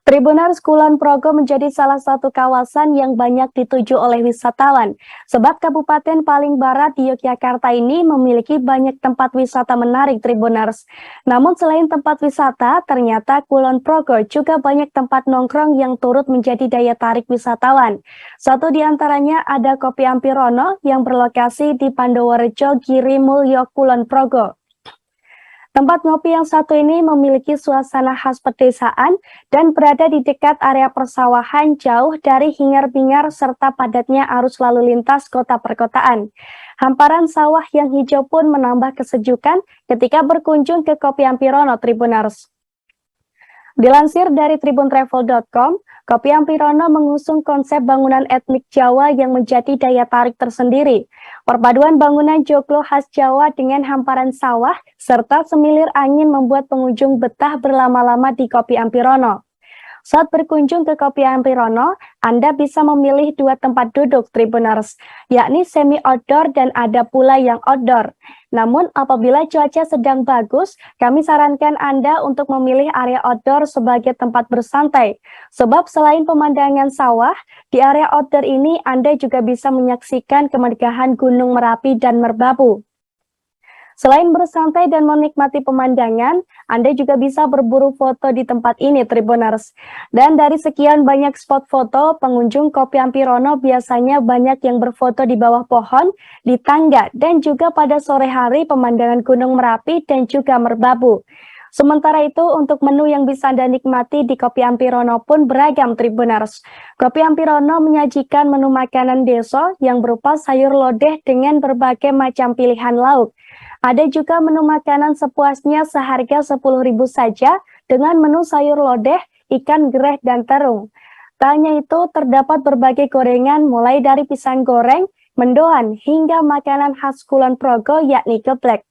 Tribunars Kulon Progo menjadi salah satu kawasan yang banyak dituju oleh wisatawan. Sebab kabupaten paling barat di Yogyakarta ini memiliki banyak tempat wisata menarik Tribunars. Namun selain tempat wisata, ternyata Kulon Progo juga banyak tempat nongkrong yang turut menjadi daya tarik wisatawan. Satu di antaranya ada Kopi Ampirono yang berlokasi di Pandoworejo, Giri Mulyo, Kulon Progo. Tempat ngopi yang satu ini memiliki suasana khas pedesaan dan berada di dekat area persawahan jauh dari hingar-bingar serta padatnya arus lalu lintas kota perkotaan. Hamparan sawah yang hijau pun menambah kesejukan ketika berkunjung ke Kopi Ampirono Tribunars. Dilansir dari tribuntravel.com, Kopi Ampirono mengusung konsep bangunan etnik Jawa yang menjadi daya tarik tersendiri. Perpaduan bangunan joglo khas Jawa dengan hamparan sawah serta semilir angin membuat pengunjung betah berlama-lama di Kopi Ampirono. Saat berkunjung ke Kopi Ampirono, Anda bisa memilih dua tempat duduk Tribuners, yakni semi outdoor dan ada pula yang outdoor. Namun apabila cuaca sedang bagus, kami sarankan Anda untuk memilih area outdoor sebagai tempat bersantai. Sebab selain pemandangan sawah, di area outdoor ini Anda juga bisa menyaksikan kemegahan Gunung Merapi dan Merbabu. Selain bersantai dan menikmati pemandangan, Anda juga bisa berburu foto di tempat ini, Tribuners. Dan dari sekian banyak spot foto, pengunjung Kopi Ampirono biasanya banyak yang berfoto di bawah pohon, di tangga, dan juga pada sore hari pemandangan Gunung Merapi dan juga Merbabu. Sementara itu, untuk menu yang bisa Anda nikmati di Kopi Ampirono pun beragam Tribuners. Kopi Ampirono menyajikan menu makanan deso yang berupa sayur lodeh dengan berbagai macam pilihan lauk. Ada juga menu makanan sepuasnya seharga 10.000 saja dengan menu sayur lodeh, ikan gereh, dan terung. Tak hanya itu, terdapat berbagai gorengan mulai dari pisang goreng, mendoan, hingga makanan khas Kulon Progo yakni geplek.